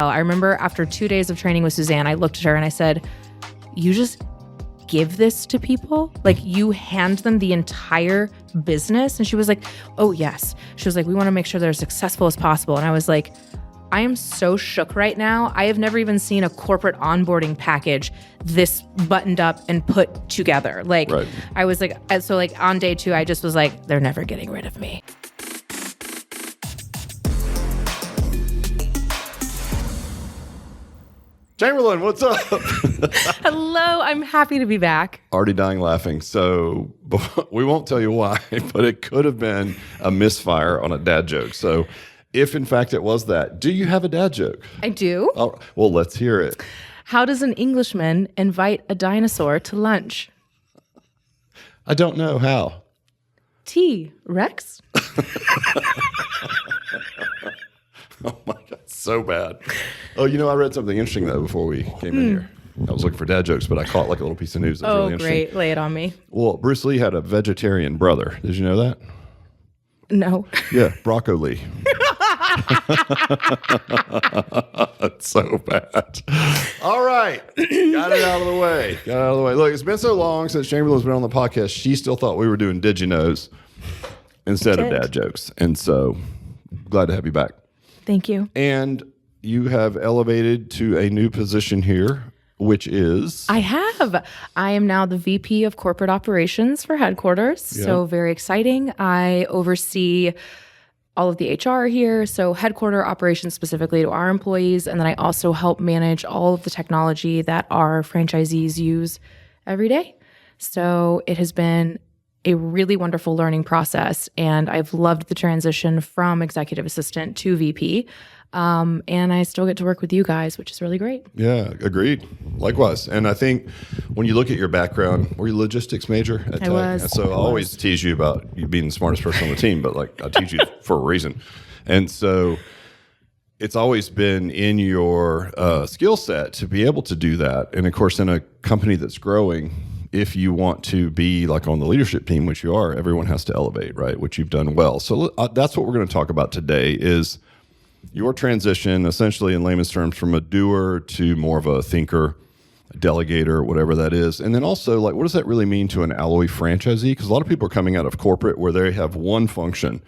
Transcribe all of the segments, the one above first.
I remember after 2 days of training with Suzanne, I looked at her and I said, you just give this to people? Like, you hand them the entire business? And she was like, oh, yes. She was like, we want to make sure they're as successful as possible. And I was like, I am so shook right now. I have never even seen a corporate onboarding package this buttoned up and put together. Like, right. I was like, so like on day 2, I just was like, they're never getting rid of me. Chamberlynn, what's up? Hello, I'm happy to be back. Already dying laughing. So we won't tell you why, but it could have been a misfire on a dad joke. So if in fact it was that, do you have a dad joke? I do. Oh, well, let's hear it. How does an Englishman invite a dinosaur to lunch? I don't know how. T-Rex? Oh my God, so bad. Oh, I read something interesting though before we came in here. I was looking for dad jokes, but I caught like a little piece of news that was really interesting. Great. Lay it on me. Well, Bruce Lee had a vegetarian brother. Did you know that? No. Yeah, Brocco Lee. That's so bad. All right. Got it out of the way. Look, it's been so long since Chamberlynn's been on the podcast, she still thought we were doing Did You Knows instead of dad jokes. And so glad to have you back. Thank you. And you have elevated to a new position here, which is? I have. I am now the VP of Corporate Operations for headquarters. Yeah. So very exciting. I oversee all of the HR here. So headquarter operations specifically to our employees. And then I also help manage all of the technology that our franchisees use every day. So it has been a really wonderful learning process. And I've loved the transition from executive assistant to VP. And I still get to work with you guys, which is really great. Yeah, agreed. Likewise. And I think when you look at your background, were you a logistics major at Tech? Was. So I always tease you about you being the smartest person on the team, but like I tease you for a reason. And so it's always been in your skill set to be able to do that. And of course, in a company that's growing, if you want to be like on the leadership team, which you are, everyone has to elevate, right? Which you've done well. So that's what we're going to talk about today is your transition, essentially in layman's terms, from a doer to more of a thinker, a delegator, whatever that is. And then also, like, what does that really mean to an Alloy franchisee? Because a lot of people are coming out of corporate where they have one function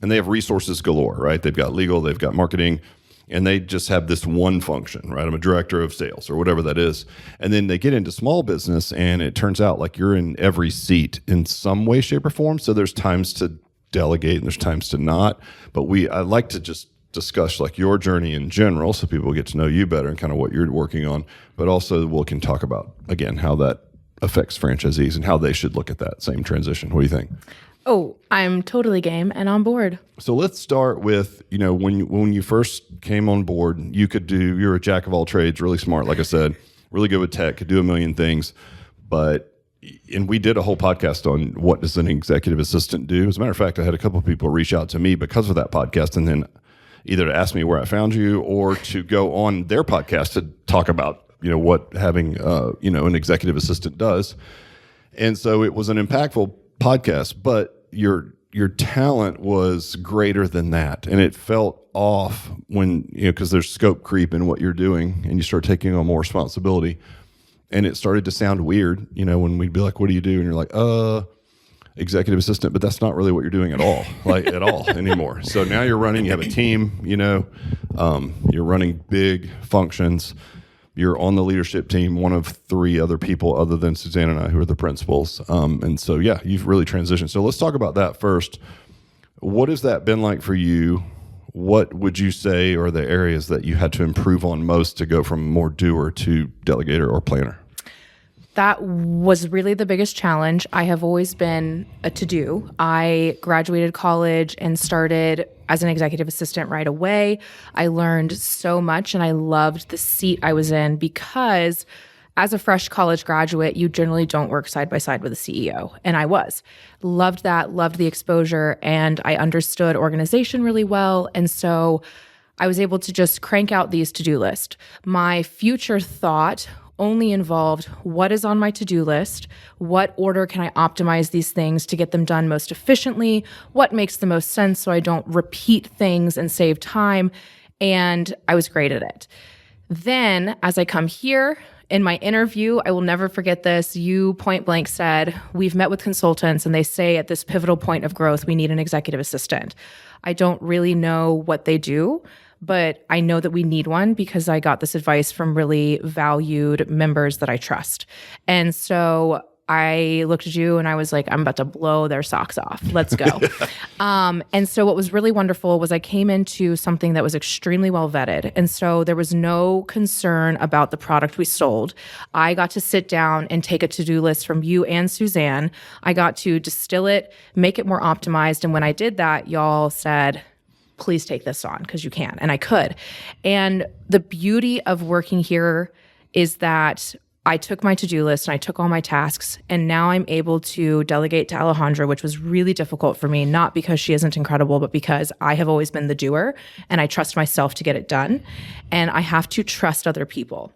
and they have resources galore, right? They've got legal, they've got marketing, and they just have this one function, right? I'm a director of sales or whatever that is. And then they get into small business and it turns out like you're in every seat in some way, shape, or form. So there's times to delegate and there's times to not. But I like to just discuss like your journey in general so people get to know you better and kind of what you're working on. But also we can talk about, again, how that affects franchisees and how they should look at that same transition. What do you think? Oh, I'm totally game and on board. So let's start with, when you first came on board, you're a jack of all trades, really smart, like I said, really good with tech, could do a million things. And we did a whole podcast on what does an executive assistant do. As a matter of fact, I had a couple of people reach out to me because of that podcast and then either to ask me where I found you or to go on their podcast to talk about, what having, an executive assistant does. And so it was an impactful podcast, but your talent was greater than that. And it felt off when, because there's scope creep in what you're doing and you start taking on more responsibility. And it started to sound weird, when we'd be like, what do you do? And you're like, executive assistant, but that's not really what you're doing at all, anymore. So now you have a team, you're running big functions. You're on the leadership team, one of 3 other people other than Suzanne and I who are the principals. And so, yeah, you've really transitioned. So let's talk about that first. What has that been like for you? What would you say are the areas that you had to improve on most to go from more doer to delegator or planner? That was really the biggest challenge. I have always been a to-do. I graduated college and started as an executive assistant right away. I learned so much and I loved the seat I was in because as a fresh college graduate, you generally don't work side by side with a CEO. And I was. Loved that, loved the exposure, and I understood organization really well. And so I was able to just crank out these to-do list. My future thought only involved what is on my to-do list, what order can I optimize these things to get them done most efficiently, what makes the most sense so I don't repeat things and save time. and I was great at it. Then as I come here in my interview, I will never forget this. You point blank said, we've met with consultants and they say at this pivotal point of growth, we need an executive assistant. I don't really know what they do, but I know that we need one because I got this advice from really valued members that I trust. And so I looked at you and I was like, I'm about to blow their socks off. Let's go. And so what was really wonderful was I came into something that was extremely well vetted. And so there was no concern about the product we sold. I got to sit down and take a to-do list from you and Suzanne. I got to distill it, make it more optimized. And when I did that, y'all said, please take this on because you can. And I could. And the beauty of working here is that I took my to-do list and I took all my tasks, and now I'm able to delegate to Alejandra, which was really difficult for me, not because she isn't incredible, but because I have always been the doer and I trust myself to get it done. And I have to trust other people.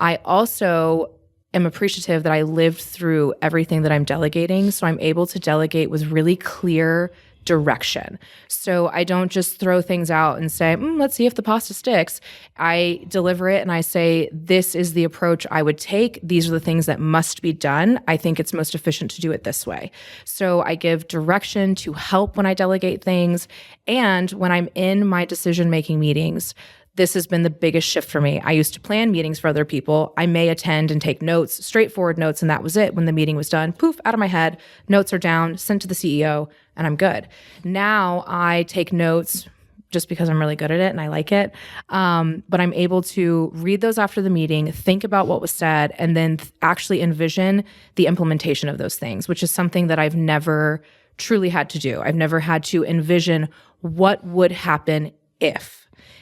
I also am appreciative that I lived through everything that I'm delegating. So I'm able to delegate with really clear direction. So I don't just throw things out and say, let's see if the pasta sticks. I deliver it and I say, this is the approach I would take. These are the things that must be done. I think it's most efficient to do it this way. So I give direction to help when I delegate things. And when I'm in my decision-making meetings, this has been the biggest shift for me. I used to plan meetings for other people. I may attend and take notes, straightforward notes, and that was it. When the meeting was done, poof, out of my head, notes are down, sent to the CEO, and I'm good. Now I take notes just because I'm really good at it and I like it. But I'm able to read those after the meeting, think about what was said, and then actually envision the implementation of those things, which is something that I've never truly had to do. I've never had to envision what would happen if.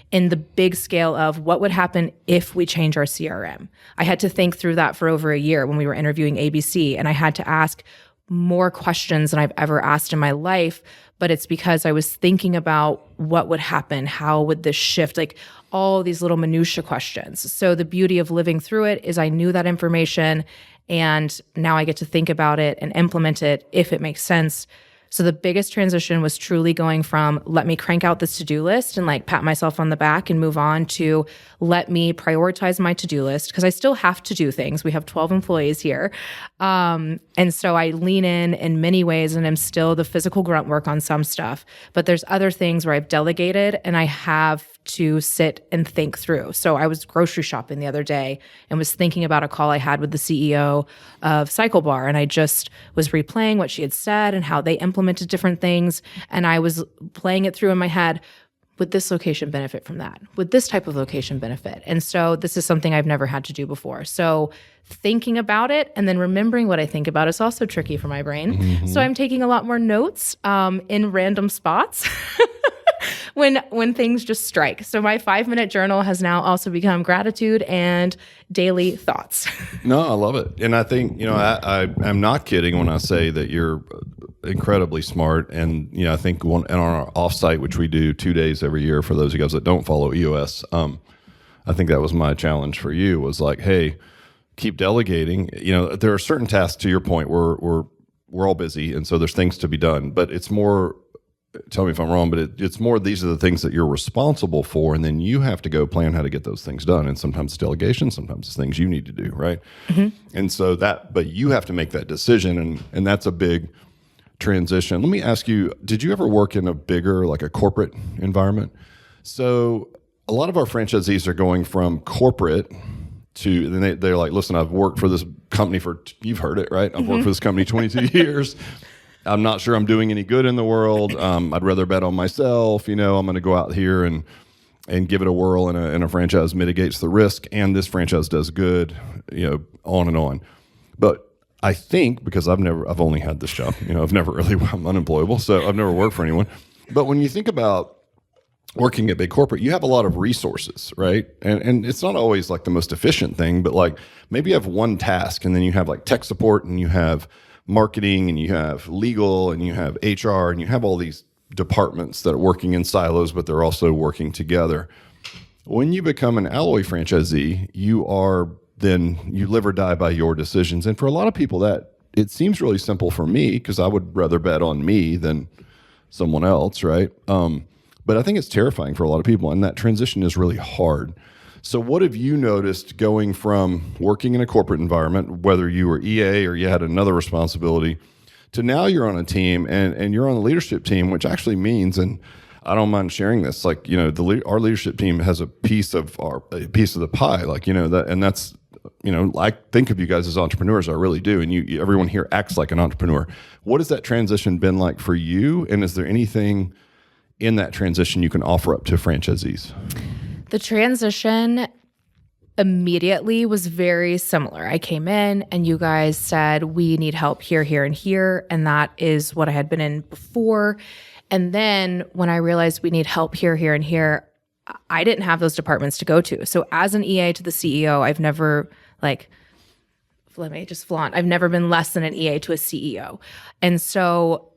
In the big scale of what would happen if we change our CRM. I had to think through that for over a year when we were interviewing ABC, and I had to ask more questions than I've ever asked in my life, but it's because I was thinking about what would happen, how would this shift, like all these little minutia questions. So the beauty of living through it is I knew that information, and now I get to think about it and implement it if it makes sense. So the biggest transition was truly going from let me crank out this to-do list and like pat myself on the back and move on to let me prioritize my to-do list because I still have to do things. We have 12 employees here. And so I lean in many ways and am still the physical grunt work on some stuff. But there's other things where I've delegated and I have to sit and think through. So I was grocery shopping the other day and was thinking about a call I had with the CEO of Cycle Bar. And I just was replaying what she had said and how they implemented different things. And I was playing it through in my head. Would this location benefit from that? Would this type of location benefit? And so this is something I've never had to do before. So thinking about it and then remembering what I think about is also tricky for my brain. Mm-hmm. So I'm taking a lot more notes in random spots. When things just strike. So my 5-minute journal has now also become gratitude and daily thoughts. No, I love it. And I think, I'm not kidding when I say that you're incredibly smart. And, I think on our offsite, which we do 2 days every year for those of you guys that don't follow EOS, I think that was my challenge for you was like, hey, keep delegating. There are certain tasks, to your point, where we're all busy. And so there's things to be done, but it's more, tell me if I'm wrong, but it's more these are the things that you're responsible for, and then you have to go plan how to get those things done. And sometimes it's delegation, sometimes it's things you need to do, right? Mm-hmm. And so but you have to make that decision, and that's a big transition. Let me ask you, did you ever work in a bigger, like a corporate environment? So a lot of our franchisees are going from corporate to, then they're like, listen, I've worked for this company you've heard it, right? I've worked for this company 22 years. I'm not sure I'm doing any good in the world. I'd rather bet on myself. I'm going to go out here and give it a whirl, and a franchise mitigates the risk, and this franchise does good, on and on. But I think because I've only had this job, I'm unemployable, so I've never worked for anyone. But when you think about working at big corporate, you have a lot of resources, right? And it's not always like the most efficient thing, but like maybe you have one task, and then you have like tech support, and you have marketing, and you have legal, and you have HR, and you have all these departments that are working in silos, but they're also working together. When you become an Alloy franchisee, you live or die by your decisions. And for a lot of people, that it seems really simple for me because I would rather bet on me than someone else, right? But I think it's terrifying for a lot of people, and that transition is really hard. So what have you noticed going from working in a corporate environment, whether you were EA or you had another responsibility, to now you're on a team and you're on the leadership team, which actually means, and I don't mind sharing this, like, our leadership team has a piece of the pie, like, and that's, I think of you guys as entrepreneurs, I really do. And everyone here acts like an entrepreneur. What has that transition been like for you? And is there anything in that transition you can offer up to franchisees? The transition immediately was very similar. I came in and you guys said, we need help here, here, and here. And that is what I had been in before. And then when I realized we need help here, here, and here, I didn't have those departments to go to. So as an EA to the CEO, I've never, let me just flaunt, I've never been less than an EA to a CEO. And so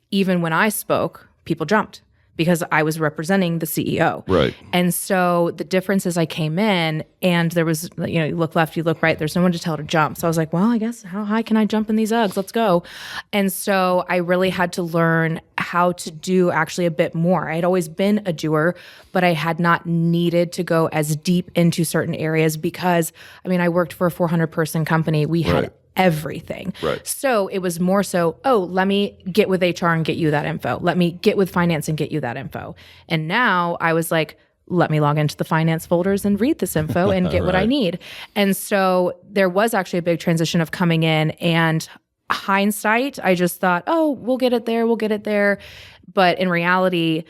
even when I spoke, people jumped, because I was representing the CEO. Right. And so the difference is I came in and there was, you look left, you look right, there's no one to tell to jump. So I was like, well, I guess how high can I jump in these Uggs? Let's go. And so I really had to learn how to do actually a bit more. I had always been a doer, but I had not needed to go as deep into certain areas because, I worked for a 400-person company. We had everything. Right. So it was more so, let me get with HR and get you that info. Let me get with finance and get you that info. And now I was like, let me log into the finance folders and read this info and get what I need. And so there was actually a big transition of coming in, and hindsight, I just thought, we'll get it there. But in reality,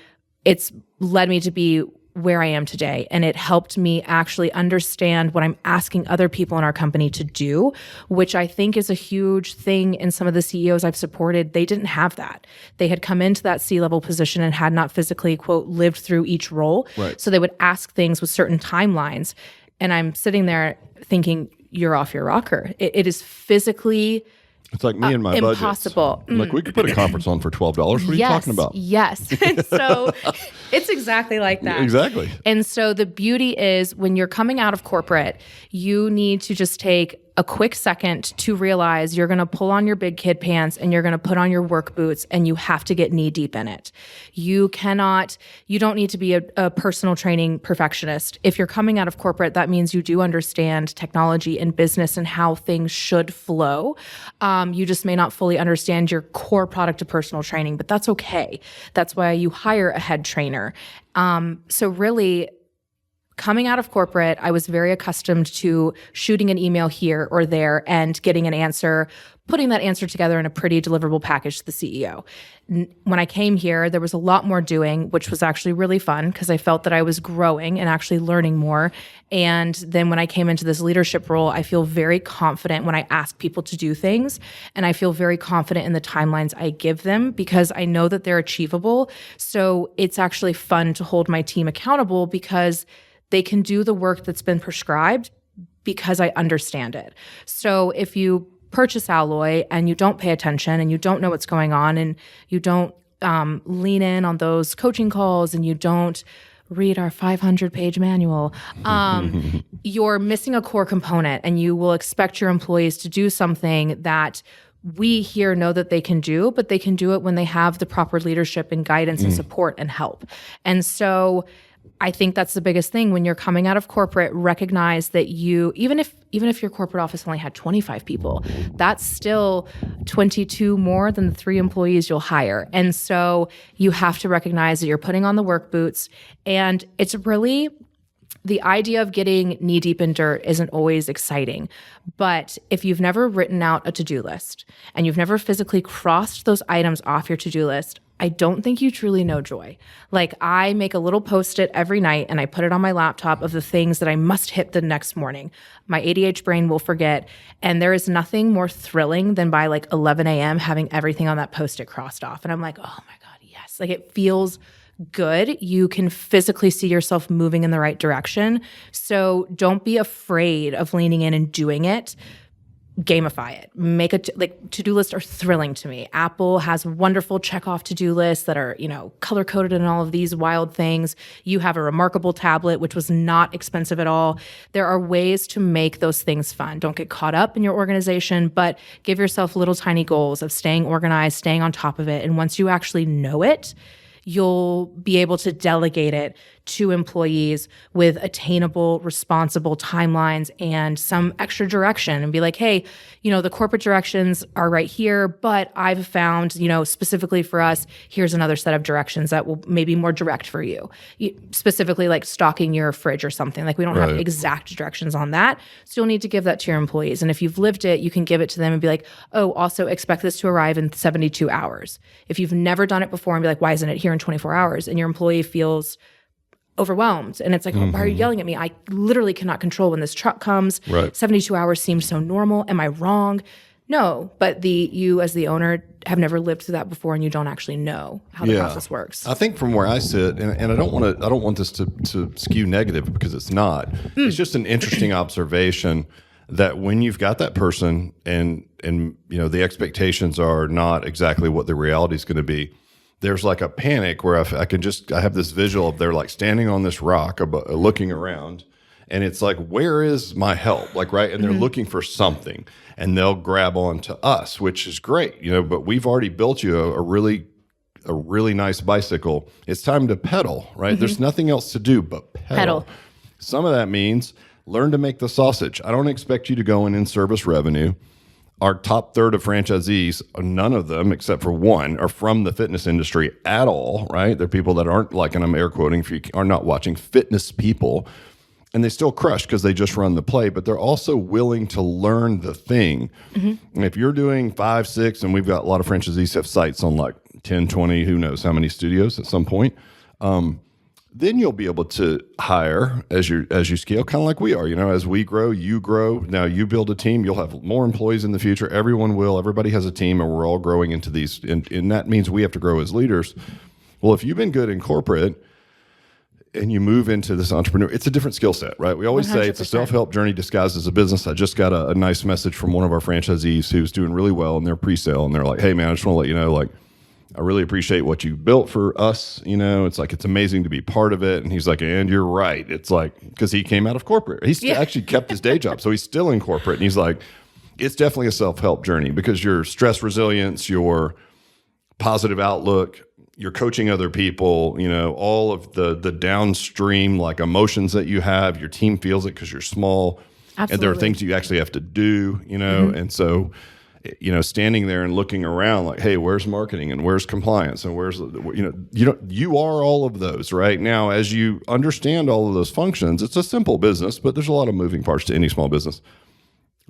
it's led me to be where I am today. And it helped me actually understand what I'm asking other people in our company to do, which I think is a huge thing in some of the CEOs I've supported. They didn't have that. They had come into that C-level position and had not physically, quote, lived through each role. Right. So they would ask things with certain timelines. And I'm sitting there thinking, you're off your rocker. It is physically It's like me and my impossible. Like, we could put a conference on for $12. What are you talking about? Yes. And so it's exactly like that. Exactly. And so the beauty is when you're coming out of corporate, you need to just take a quick second to realize you're going to pull on your big kid pants and you're going to put on your work boots, and you have to get knee deep in it. You don't need to be a personal training perfectionist. If you're coming out of corporate, that means you do understand technology and business and how things should flow. You just may not fully understand your core product to personal training, but that's okay. That's why you hire a head trainer. So really, coming out of corporate, I was very accustomed to shooting an email here or there and getting an answer, putting that answer together in a pretty deliverable package to the CEO. When I came here, there was a lot more doing, which was actually really fun because I felt that I was growing and actually learning more. And then when I came into this leadership role, I feel very confident when I ask people to do things, and I feel very confident in the timelines I give them because I know that they're achievable. So it's actually fun to hold my team accountable because they can do the work that's been prescribed because I understand it. So if you purchase Alloy and you don't pay attention and you don't know what's going on and you don't lean in on those coaching calls and you don't read our 500-page manual, you're missing a core component, and you will expect your employees to do something that we here know that they can do, but they can do it when they have the proper leadership and guidance and support and help. And so I think that's the biggest thing when you're coming out of corporate. Recognize that you, even if your corporate office only had 25 people, that's still 22 more than the 3 employees you'll hire. And so you have to recognize that you're putting on the work boots, and it's really the idea of getting knee deep in dirt isn't always exciting. But if you've never written out a to-do list and you've never physically crossed those items off your to-do list, I don't think you truly know joy. Like, I make a little Post-it every night and I put it on my laptop of the things that I must hit the next morning. My ADH brain will forget. And there is nothing more thrilling than by 11 a.m. having everything on that Post-it crossed off. And I'm like, oh my God, yes. Like, it feels good. You can physically see yourself moving in the right direction. So don't be afraid of leaning in and doing it. Gamify it. Make to-do lists are thrilling to me. Apple has wonderful check-off to-do lists that are, color-coded and all of these wild things. You have a remarkable tablet, which was not expensive at all. There are ways to make those things fun. Don't get caught up in your organization, but give yourself little tiny goals of staying organized, staying on top of it. And once you actually know it, you'll be able to delegate it to employees with attainable, responsible timelines and some extra direction and be like, hey, the corporate directions are right here, but I've found, specifically for us, here's another set of directions that will maybe more direct for you. Specifically like stocking your fridge or something. Like we don't have exact directions on that. So you'll need to give that to your employees. And if you've lived it, you can give it to them and be like, oh, also expect this to arrive in 72 hours. If you've never done it before and be like, why isn't it here in 24 hours? And your employee feels overwhelmed. And it's like, oh, why are you yelling at me? I literally cannot control when this truck comes. 72 hours seems so normal. Am I wrong? No, but you as the owner have never lived through that before, and you don't actually know how the process works. I think from where I sit, and I don't want this to skew negative because it's not. It's just an interesting observation that when you've got that person and the expectations are not exactly what the reality is going to be, there's like a panic where I have this visual of they're like standing on this rock looking around, and it's like, where is my help? Like, right. And they're looking for something, and they'll grab on to us, which is great, but we've already built you a really nice bicycle. It's time to pedal, right? There's nothing else to do but pedal. Some of that means learn to make the sausage. I don't expect you to go in service revenue. Our top third of franchisees, none of them except for one are from the fitness industry at all, right? They're people that aren't, like, and I'm air quoting, if you are not watching, fitness people, and they still crush because they just run the play, but they're also willing to learn the thing. And if you're doing 5, 6, and we've got a lot of franchisees have sites on like 10, 20, who knows how many studios at some point, then you'll be able to hire as you scale, kind of like we are. As we grow, you grow. Now you build a team. You'll have more employees in the future. Everyone will. Everybody has a team, and we're all growing into these. And that means we have to grow as leaders. Well, if you've been good in corporate and you move into this entrepreneur, it's a different skill set, right? We always 100%. Say it's a self-help journey disguised as a business. I just got a nice message from one of our franchisees who's doing really well in their pre-sale, and they're like, hey, man, I just want to let you know, like, I really appreciate what you built for us. It's like, it's amazing to be part of it. And he's like, and you're right. It's like, because he came out of corporate. He's actually kept his day job. So he's still in corporate. And he's like, it's definitely a self-help journey because your stress resilience, your positive outlook, you're coaching other people, all of the downstream like emotions that you have, your team feels it because you're small. Absolutely. And there are things you actually have to do, and so standing there and looking around like, hey, where's marketing and where's compliance and where's, you are all of those right now. As you understand all of those functions, it's a simple business, but there's a lot of moving parts to any small business.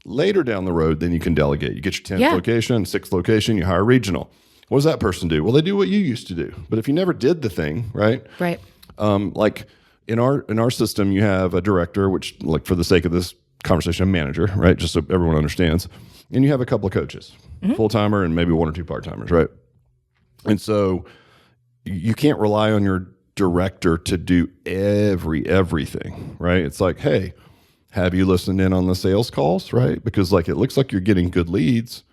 Later down the road, then you can delegate. You get your 10th location, 6th location, you hire a regional. What does that person do? Well, they do what you used to do. But if you never did the thing, right? Right. Like in our system, you have a director, which, like, for the sake of this conversation, a manager, right? Just so everyone understands. And you have a couple of coaches, full-timer and maybe 1 or 2 part-timers, right? And so you can't rely on your director to do everything, right? It's like, hey, have you listened in on the sales calls, right? Because like it looks like you're getting good leads,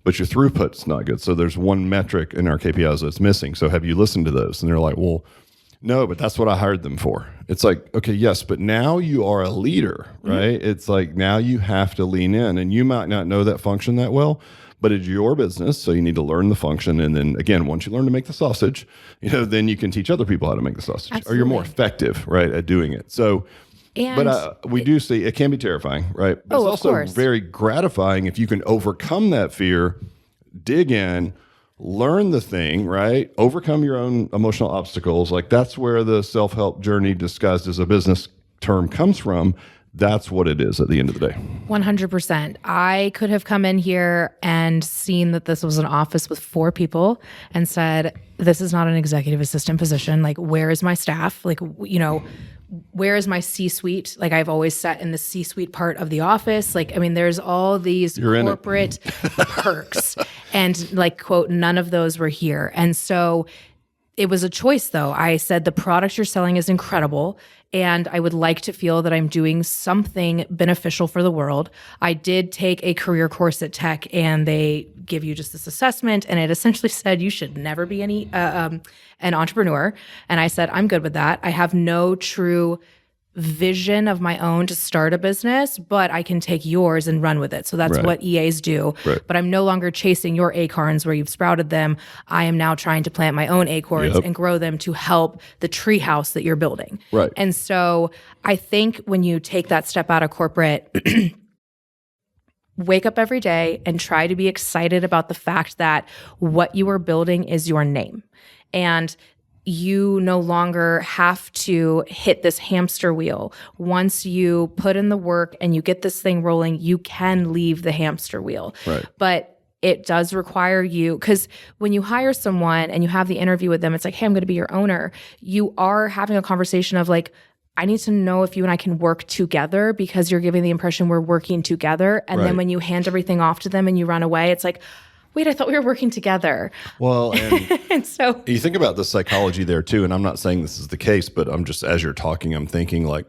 but your throughput's not good. So there's one metric in our KPIs that's missing. So have you listened to those? And they're like, well, no, but that's what I hired them for. It's like, okay, yes, but now you are a leader, right? It's like now you have to lean in, and you might not know that function that well, but it's your business, so you need to learn the function. And then again, once you learn to make the sausage, then you can teach other people how to make the sausage. Absolutely. Or you're more effective, right, at doing it. So, but we do see it can be terrifying, right? But it's also very gratifying if you can overcome that fear, dig in, learn the thing, right? Overcome your own emotional obstacles. Like that's where the self-help journey disguised as a business term comes from. That's what it is at the end of the day. 100%. I could have come in here and seen that this was an office with 4 people and said, this is not an executive assistant position. Like, where is my staff? Like, where is my C-suite? Like, I've always sat in the C-suite part of the office. Like, I mean, there's all these corporate perks. And like, quote, none of those were here. And so it was a choice, though. I said, the product you're selling is incredible, and I would like to feel that I'm doing something beneficial for the world. I did take a career course at Tech, and they give you just this assessment, and it essentially said you should never be an entrepreneur. And I said, I'm good with that. I have no true vision of my own to start a business, but I can take yours and run with it. So that's what EAs do. Right. But I'm no longer chasing your acorns where you've sprouted them. I am now trying to plant my own acorns and grow them to help the treehouse that you're building. Right. And so I think when you take that step out of corporate, wake up every day and try to be excited about the fact that what you are building is your name. And you no longer have to hit this hamster wheel. Once you put in the work and you get this thing rolling, you can leave the hamster wheel. Right. But it does require you, because when you hire someone and you have the interview with them, it's like, hey, I'm going to be your owner. You are having a conversation of like, I need to know if you and I can work together, because you're giving the impression we're working together. And then when you hand everything off to them and you run away, it's like, wait, I thought we were working together. Well, and, and so you think about the psychology there too, and I'm not saying this is the case, but I'm just, as you're talking, I'm thinking like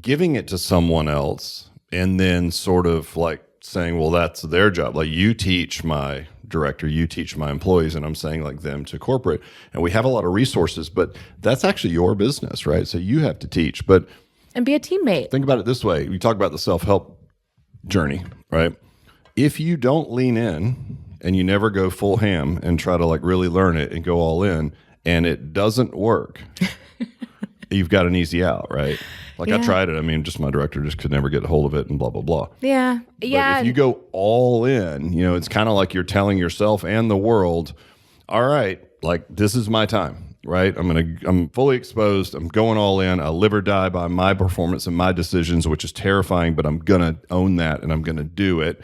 giving it to someone else and then sort of like saying, well, that's their job. Like you teach my director, you teach my employees, and I'm saying like them to corporate. And we have a lot of resources, but that's actually your business, right? So you have to teach. But and be a teammate. Think about it this way. You talk about the self-help journey, right? If you don't lean in and you never go full ham and try to like really learn it and go all in, and it doesn't work, you've got an easy out, right? Like I tried it. I mean, just my director just could never get a hold of it and blah, blah, blah. Yeah. But if you go all in, you know, it's kind of like you're telling yourself and the world, all right, like this is my time, right? I'm fully exposed. I'm going all in. I'll live or die by my performance and my decisions, which is terrifying, but I'm going to own that and I'm going to do it,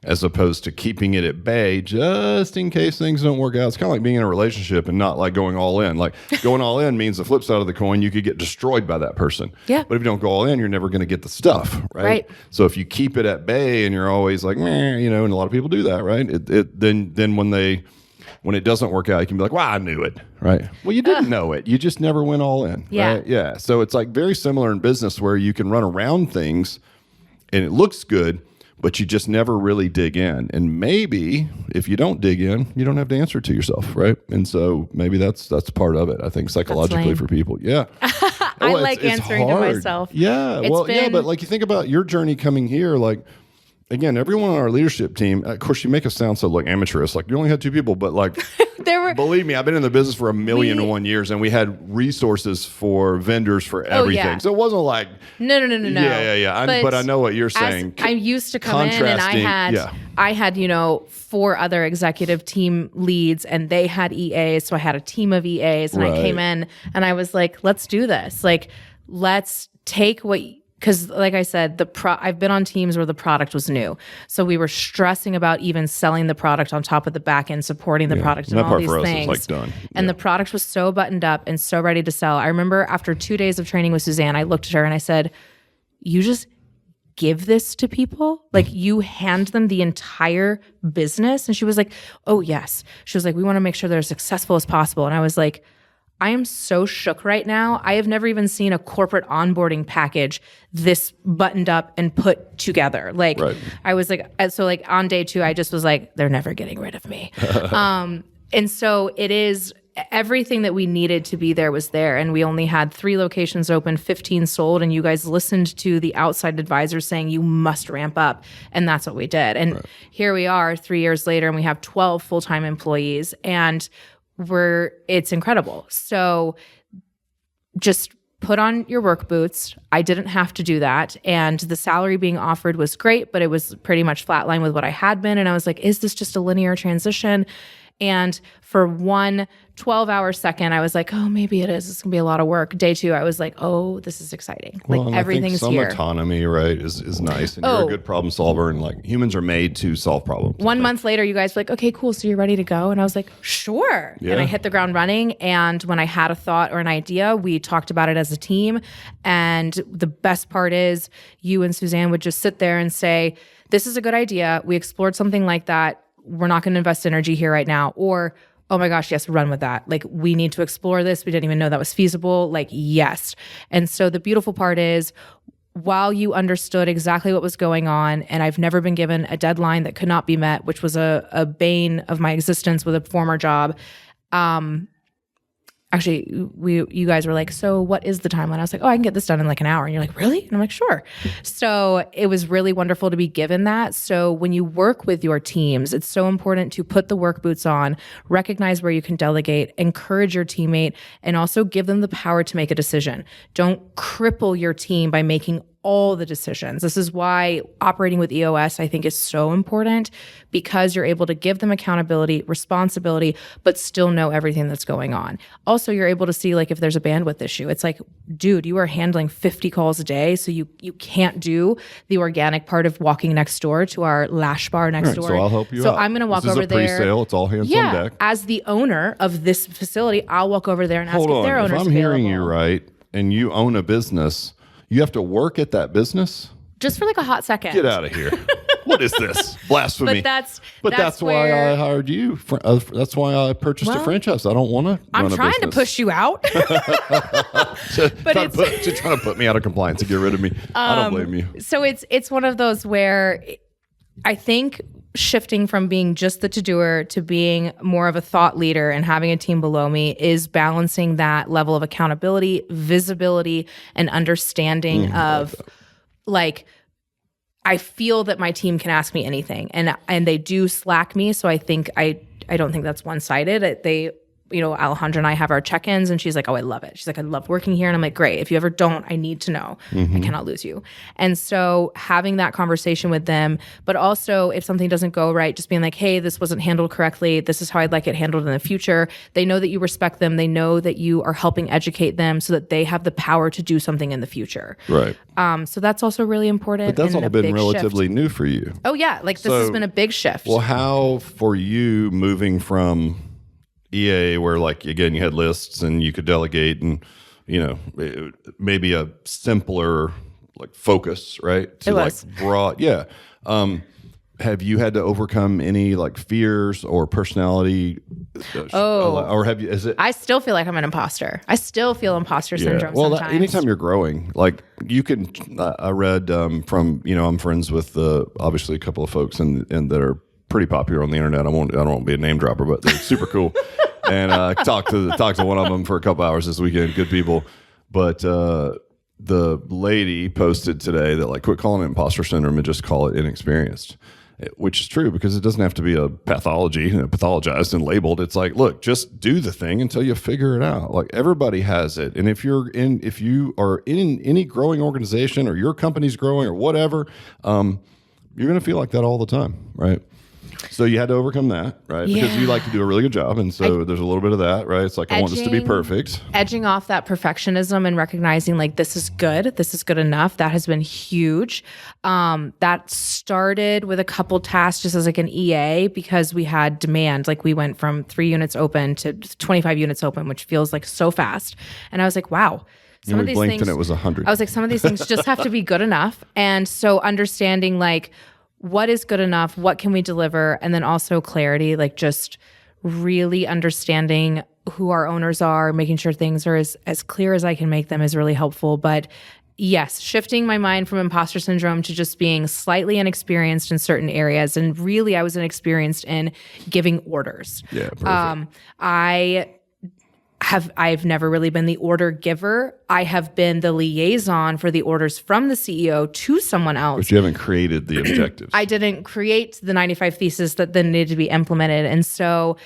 as opposed to keeping it at bay just in case things don't work out. It's kind of like being in a relationship and not like going all in. Like going all in means the flip side of the coin, you could get destroyed by that person. Yeah. But if you don't go all in, you're never going to get the stuff, right? So if you keep it at bay and you're always like, meh, you know, and a lot of people do that, right? Then when it doesn't work out, you can be like, well, I knew it, right? Well, you didn't know it. You just never went all in, right? Yeah. So it's like very similar in business where you can run around things and it looks good, but you just never really dig in. And maybe if you don't dig in, you don't have to answer to yourself, right? And so maybe that's part of it, I think, psychologically for people. Yeah. I like answering to myself. Yeah. But like you think about your journey coming here, like, again, everyone on our leadership team, of course, you make us sound so like amateurish. Like you only had 2 people, but like, believe me, I've been in the business for 1,000,001 years, and we had resources for vendors for everything. Oh, yeah. So it wasn't like no. Yeah. But I know what you're saying. I used to come in, and I had 4 other executive team leads, and they had EAs, so I had a team of EAs, and I came in, and I was like, let's do this. Like, let's take what. Because like I said, I've been on teams where the product was new. So we were stressing about even selling the product on top of the back end, supporting the product and all these things. Like done. And the product was so buttoned up and so ready to sell. I remember after 2 days of training with Suzanne, I looked at her and I said, you just give this to people? Like you hand them the entire business? And she was like, oh yes. She was like, we want to make sure they're as successful as possible. And I was like, I am so shook right now. I have never even seen a corporate onboarding package this buttoned up and put together. Like I was like, so like on day 2, I just was like, they're never getting rid of me. And so it is everything that we needed to be there was there. And we only had 3 locations open, 15 sold. And you guys listened to the outside advisors saying you must ramp up. And that's what we did. And here we are 3 years later, and we have 12 full-time employees. And it's incredible. So just put on your work boots. I didn't have to do that. And the salary being offered was great, but it was pretty much flatline with what I had been. And I was like, is this just a linear transition? And for one 12-hour second, I was like, oh, maybe it is. It's going to be a lot of work. Day 2, I was like, oh, this is exciting. Well, like everything's some here. Autonomy, right, is nice. And you're a good problem solver. And like humans are made to solve problems. 1 month later, you guys were like, okay, cool. So you're ready to go? And I was like, sure. Yeah. And I hit the ground running. And when I had a thought or an idea, we talked about it as a team. And the best part is you and Suzanne would just sit there and say, this is a good idea. We explored something like that. We're not going to invest energy here right now. Or, oh my gosh, yes, run with that. Like, we need to explore this. We didn't even know that was feasible. Like, yes. And so the beautiful part is, while you understood exactly what was going on, and I've never been given a deadline that could not be met, which was a bane of my existence with a former job, actually, you guys were like, so what is the timeline? I was like, oh, I can get this done in like an hour. And you're like, really? And I'm like, sure. So it was really wonderful to be given that. So when you work with your teams, it's so important to put the work boots on, recognize where you can delegate, encourage your teammate, and also give them the power to make a decision. Don't cripple your team by making all the decisions. This is why operating with EOS, I think, is so important, because you're able to give them accountability, responsibility, but still know everything that's going on. Also, you're able to see like if there's a bandwidth issue. It's like, dude, you are handling 50 calls a day, so you can't do the organic part of walking next door to our lash bar next door. So I'll help you out. So I'm going to walk over there. This is a pre-sale. It's all hands on deck. As the owner of this facility, I'll walk over there and ask if their owner's available. If I'm hearing you right, and you own a business, you have to work at that business? Just for like a hot second. Get out of here. What is this? Blasphemy. But that's why I hired you. That's why I purchased a franchise. I don't want to I'm trying to push you out. But she's trying to put me out of compliance and get rid of me. I don't blame you. So it's one of those where I think shifting from being just the to-doer to being more of a thought leader and having a team below me is balancing that level of accountability, visibility, and understanding of like, I feel that my team can ask me anything, and they do Slack me. So I think I don't think that's one-sided. They, Alejandra and I have our check-ins, and she's like, oh, I love it. She's like, I love working here. And I'm like, great. If you ever don't, I need to know. I cannot lose you. And so having that conversation with them, but also if something doesn't go right, just being like, hey, this wasn't handled correctly. This is how I'd like it handled in the future. They know that you respect them. They know that you are helping educate them so that they have the power to do something in the future. Right. So that's also really important. But that's all been relatively new for you. Oh, yeah. Like this has been a big shift. Well, how for you moving from EA, where like, again, you had lists and you could delegate and, maybe a simpler like focus, right? To like broad. Yeah. Have you had to overcome any like fears or personality? Or have you, I still feel like I'm an imposter. I still feel imposter syndrome sometimes. Anytime you're growing, like you can, I read from, I'm friends with obviously a couple of folks and that are pretty popular on the internet. I don't be a name dropper, but they're super cool. And talked to one of them for a couple hours this weekend. Good people. But the lady posted today that like, quit calling it imposter syndrome and just call it inexperienced, which is true because it doesn't have to be a pathology, pathologized and labeled. It's like, look, just do the thing until you figure it out. Like everybody has it. And if you are in any growing organization or your company's growing or whatever, you're going to feel like that all the time. Right. So you had to overcome that, right? Because you like to do a really good job. And so there's a little bit of that, right? It's like, I want this to be perfect. Edging off that perfectionism and recognizing like, this is good enough. That has been huge. That started with a couple tasks just as like an EA because we had demand. Like we went from 3 units open to 25 units open, which feels like so fast. And I was like, wow. Some of these things, and it was 100. I was like, some of these things just have to be good enough. And so understanding like, what is good enough? What can we deliver? And then also clarity, like just really understanding who our owners are, making sure things are as clear as I can make them is really helpful. But yes, shifting my mind from imposter syndrome to just being slightly inexperienced in certain areas. And really, I was inexperienced in giving orders. Yeah, perfect. I've never really been the order giver. I have been the liaison for the orders from the CEO to someone else. But you haven't created the objectives. I didn't create the 95 thesis that then needed to be implemented. And so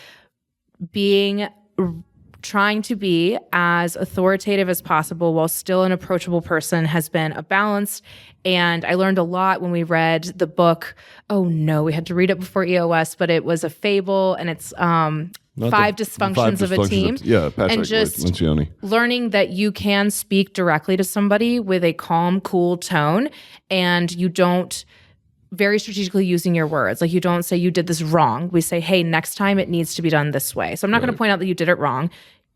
trying to be as authoritative as possible while still an approachable person has been a balance. And I learned a lot when we read the book. Oh no, we had to read it before EOS, but it was a fable and it's five dysfunctions of a team. Patrick and just Lencioni. Learning that you can speak directly to somebody with a calm, cool tone, and you don't very strategically using your words. Like you don't say you did this wrong. We say, hey, next time it needs to be done this way. So I'm not going to point out that you did it wrong.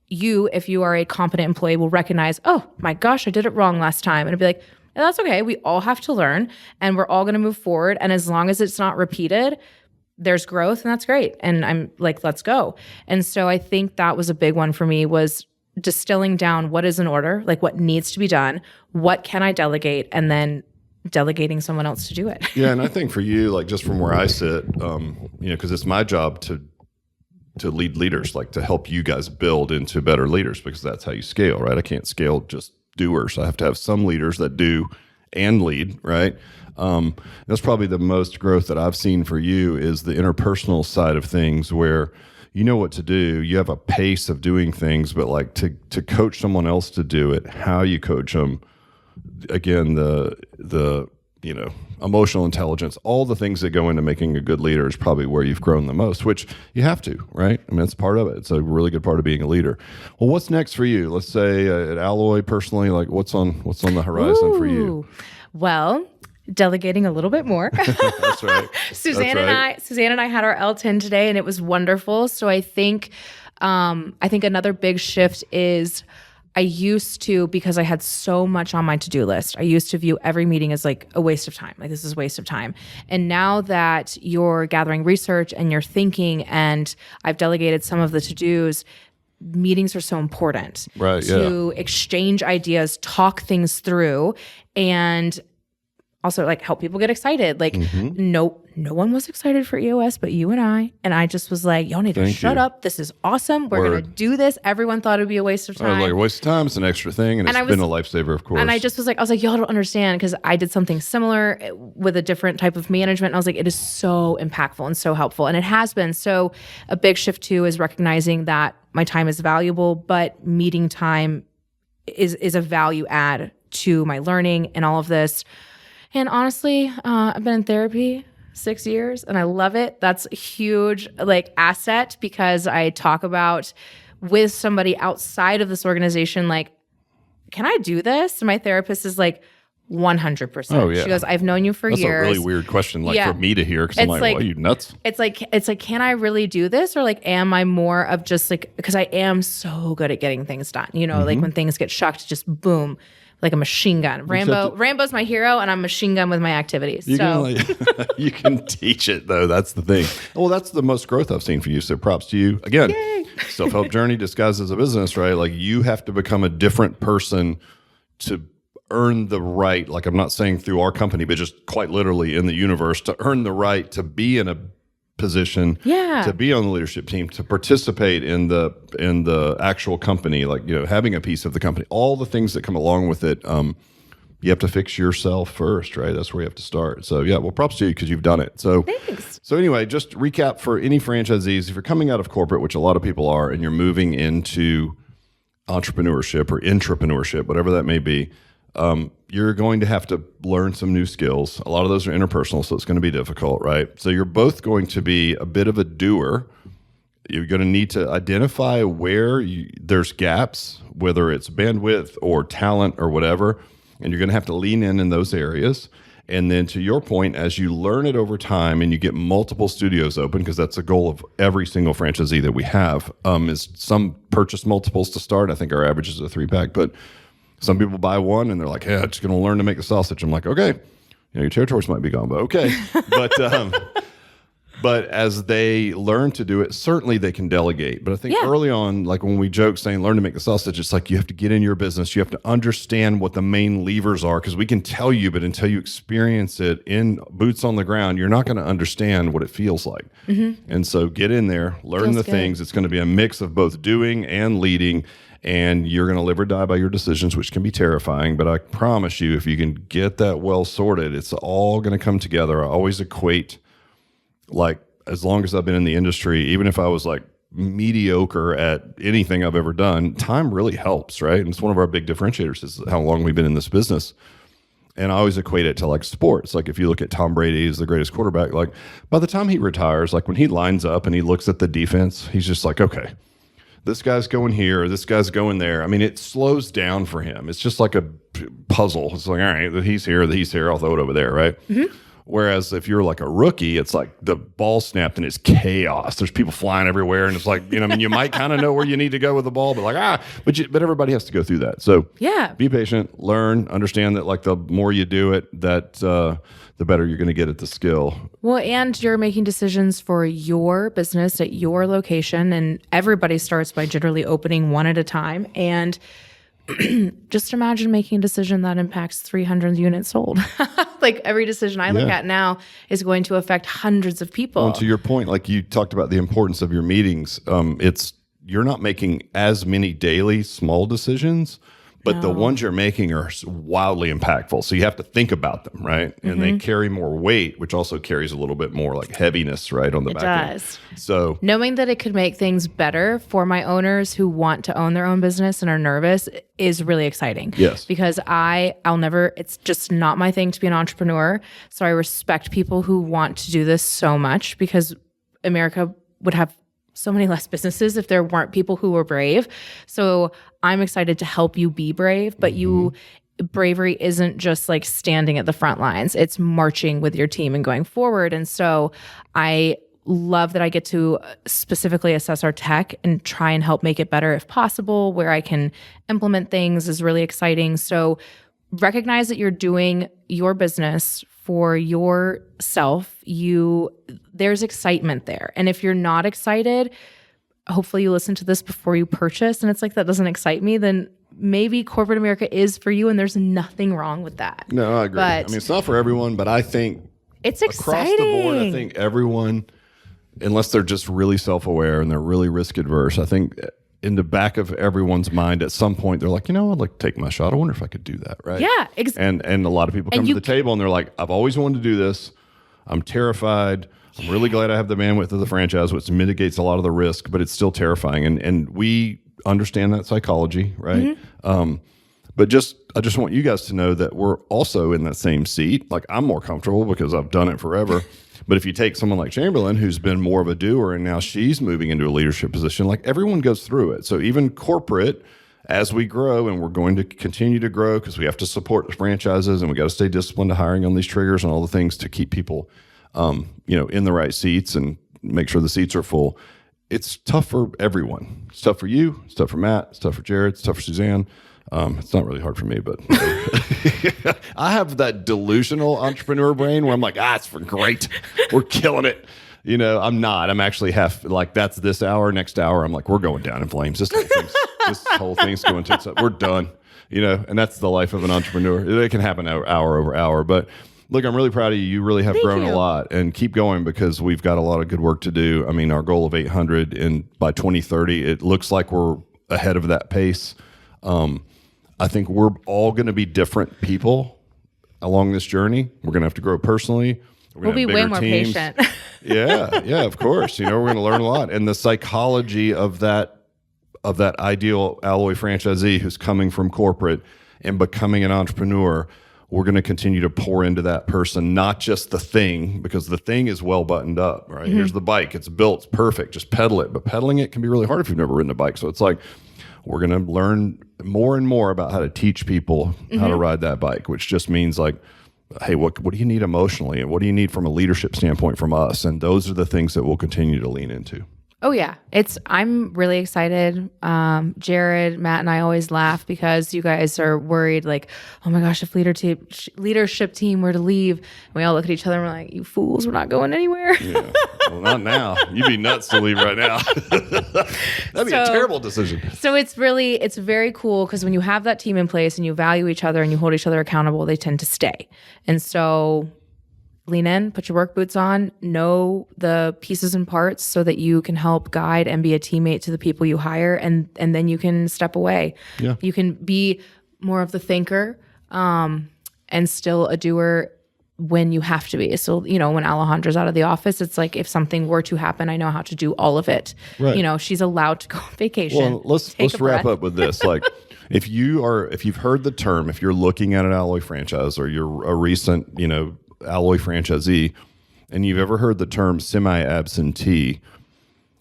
You, if you are a competent employee, will recognize, oh my gosh, I did it wrong last time. And it'll be like, that's okay. We all have to learn and we're all going to move forward. And as long as it's not repeated, there's growth and that's great. And I'm like, let's go. And so I think that was a big one for me was distilling down what is an order, like what needs to be done, what can I delegate, and then delegating someone else to do it. Yeah. And I think for you, like just from where I sit, because it's my job to to lead leaders, like to help you guys build into better leaders, because that's how you scale, right? I can't scale just doers. I have to have some leaders that do and lead, right? That's probably the most growth that I've seen for you is the interpersonal side of things, where you know what to do. You have a pace of doing things, but like to coach someone else to do it, how you coach them, again, the emotional intelligence, all the things that go into making a good leader is probably where you've grown the most, which you have to, right? I mean, it's part of it. It's a really good part of being a leader. Well, what's next for you? Let's say at Alloy personally, like what's on the horizon for you? Well, delegating a little bit more. That's right. Suzanne and I had our L10 today, and it was wonderful. So I think another big shift is I used to, because I had so much on my to-do list, I used to view every meeting as like a waste of time. Like, this is a waste of time. And now that you're gathering research and you're thinking, and I've delegated some of the to-dos, meetings are so important, right? To exchange ideas, talk things through, and also like help people get excited. Like no one was excited for EOS but you and I. And I just was like, y'all need to shut up. This is awesome. We're going to do this. Everyone thought it would be a waste of time. I was like, a waste of time. It's an extra thing. And it's been a lifesaver, of course. And I was like, y'all don't understand, because I did something similar with a different type of management. And I was like, it is so impactful and so helpful. And it has been. So a big shift too is recognizing that my time is valuable, but meeting time is a value add to my learning and all of this. And honestly, I've been in therapy 6 years and I love it. That's a huge asset, because I talk about with somebody outside of this organization, like, can I do this? And my therapist is like, 100%. Oh, yeah. She goes, I've known you for years. That's a really weird question, for me to hear, because I'm like, well, are you nuts? It's like, can I really do this? Or like, am I more of just like, because I am so good at getting things done, like when things get shucked, just boom. Like a machine gun. Rambo's my hero, and I'm machine gun with my activities. You can teach it, though. That's the thing. Well, that's the most growth I've seen for you. So props to you. Again, self-help journey disguised as a business, right? Like, you have to become a different person to earn the right. Like, I'm not saying through our company, but just quite literally in the universe, to earn the right to be in a position, to be on the leadership team, to participate in the actual company, like, having a piece of the company, all the things that come along with it. You have to fix yourself first, right? That's where you have to start. So well, props to you, because you've done it. So thanks. So anyway, just recap for any franchisees: if you're coming out of corporate, which a lot of people are, and you're moving into entrepreneurship or intrapreneurship, whatever that may be, you're going to have to learn some new skills. A lot of those are interpersonal, so it's going to be difficult, right? So you're both going to be a bit of a doer. You're going to need to identify where there's gaps, whether it's bandwidth or talent or whatever, and you're going to have to lean in those areas. And then, to your point, as you learn it over time and you get multiple studios open, because that's the goal of every single franchisee that we have, is some purchase multiples to start. I think our average is a 3-pack, but some people buy one and they're like, I'm just going to learn to make the sausage. I'm like, okay, your territories might be gone, but okay. But as they learn to do it, certainly they can delegate. But I think early on, like when we joke saying learn to make the sausage, it's like you have to get in your business. You have to understand what the main levers are, because we can tell you, but until you experience it in boots on the ground, you're not going to understand what it feels like. And so get in there, learn the things. It's going to be a mix of both doing and leading. And you're going to live or die by your decisions, which can be terrifying. But I promise you, if you can get that well sorted, it's all going to come together. I always equate, like, as long as I've been in the industry, even if I was like mediocre at anything I've ever done, time really helps, right? And it's one of our big differentiators is how long we've been in this business. And I always equate it to like sports. Like, if you look at Tom Brady as the greatest quarterback, like by the time he retires, like when he lines up and he looks at the defense, he's just like, okay, this guy's going here, this guy's going there. I mean, it slows down for him. It's just like a puzzle. It's like, all right, he's here, I'll throw it over there, right? Whereas if you're like a rookie, it's like the ball snapped and it's chaos. There's people flying everywhere, and it's like, you might kind of know where you need to go with the ball, but like, but everybody has to go through that. So be patient, learn, understand that like the more you do it, that the better you're going to get at the skill. Well, and you're making decisions for your business at your location, and everybody starts by generally opening one at a time. And just imagine making a decision that impacts 300 units sold. Like every decision I look at now is going to affect hundreds of people. Well, to your point, like you talked about the importance of your meetings, you're not making as many daily small decisions, but the ones you're making are wildly impactful. So you have to think about them, right? And they carry more weight, which also carries a little bit more like heaviness, right, on the back end. It does. So knowing that it could make things better for my owners who want to own their own business and are nervous is really exciting. Yes. Because I'll never, it's just not my thing to be an entrepreneur. So I respect people who want to do this so much, because America would have so many less businesses if there weren't people who were brave. So I'm excited to help you be brave, but bravery isn't just like standing at the front lines. It's marching with your team and going forward. And so I love that I get to specifically assess our tech and try and help make it better if possible. Where I can implement things is really exciting. So recognize that you're doing your business for yourself. There's excitement there. And if you're not excited, hopefully you listen to this before you purchase and it's like, that doesn't excite me, then maybe corporate America is for you, and there's nothing wrong with that. No, I agree. I mean, it's not for everyone, but I think it's exciting. Across the board, I think everyone, unless they're just really self-aware and they're really risk adverse, I think in the back of everyone's mind at some point, they're like, I'd like to take my shot. I wonder if I could do that, right? Yeah. And a lot of people come to the table and they're like, I've always wanted to do this. I'm terrified. I'm really glad I have the bandwidth of the franchise, which mitigates a lot of the risk, but it's still terrifying. And we understand that psychology, right? But I just want you guys to know that we're also in that same seat. Like, I'm more comfortable because I've done it forever. But if you take someone like Chamberlynn, who's been more of a doer and now she's moving into a leadership position, like everyone goes through it. So even corporate, as we grow, and we're going to continue to grow because we have to support the franchises and we got to stay disciplined to hiring on these triggers and all the things to keep people, in the right seats and make sure the seats are full. It's tough for everyone. It's tough for you. It's tough for Matt. It's tough for Jared. It's tough for Suzanne. It's not really hard for me, but I have that delusional entrepreneur brain where I'm like, it's for great. We're killing it. I'm not. I'm actually half like, that's this hour. Next hour, I'm like, we're going down in flames. This whole thing's going to itself. We're done. And that's the life of an entrepreneur. It can happen hour over hour. But look, I'm really proud of you. You really have grown a lot, and keep going because we've got a lot of good work to do. I mean, our goal of 800 by 2030, it looks like we're ahead of that pace. I think we're all going to be different people along this journey. We're going to have to grow personally. We'll be way more patient. Yeah, of course. We're going to learn a lot. And the psychology of that ideal Alloy franchisee who's coming from corporate and becoming an entrepreneur, we're going to continue to pour into that person, not just the thing, because the thing is well buttoned up, right? Here's the bike. It's built. It's perfect. Just pedal it. But pedaling it can be really hard if you've never ridden a bike. So it's like, we're going to learn more and more about how to teach people how to ride that bike, which just means like, hey, what do you need emotionally? And what do you need from a leadership standpoint from us? And those are the things that we'll continue to lean into. Oh yeah. I'm really excited. Jared, Matt, and I always laugh because you guys are worried like, oh my gosh, if leadership team were to leave, and we all look at each other and we're like, you fools, we're not going anywhere. Yeah. Well, not now. You'd be nuts to leave right now. That'd be a terrible decision. So it's very cool because when you have that team in place and you value each other and you hold each other accountable, they tend to stay. And so lean in, put your work boots on, know the pieces and parts so that you can help guide and be a teammate to the people you hire, and then you can step away. Yeah. You can be more of the thinker and still a doer when you have to be. So, when Alejandra's out of the office, it's like if something were to happen, I know how to do all of it. Right. She's allowed to go on vacation. Well, let's wrap up with this. Like, if you've heard the term, if you're looking at an Alloy franchise or you're a recent, Alloy franchisee, and you've ever heard the term semi-absentee,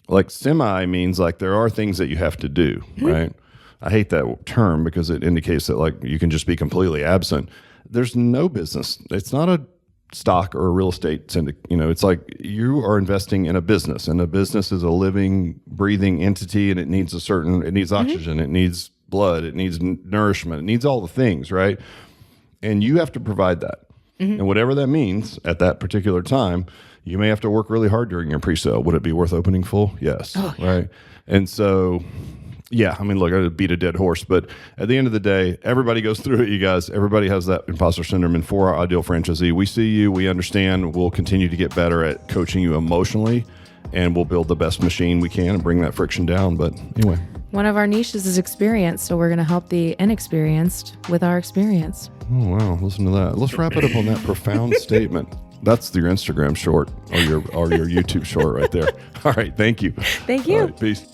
like semi means like there are things that you have to do, right? I hate that term because it indicates that like you can just be completely absent. There's no business. It's not a stock or a real estate syndicate. It's like you are investing in a business, and a business is a living, breathing entity, and it needs oxygen, it needs blood, it needs nourishment, it needs all the things, right? And you have to provide that. And whatever that means at that particular time, you may have to work really hard during your pre-sale. Would it be worth opening full? Yes. Oh, yeah. Right. And so Yeah, I mean, look, I beat a dead horse, but at the end of the day, everybody goes through it, you guys. Everybody has that imposter syndrome. And for our ideal franchisee, we see you, we understand, we'll continue to get better at coaching you emotionally, and we'll build the best machine we can and bring that friction down. But anyway. One of our niches is experience, so we're going to help the inexperienced with our experience. Oh, wow. Listen to that. Let's wrap it up on that profound statement. That's your Instagram short or your YouTube short right there. All right. Thank you. Thank you. All right, peace.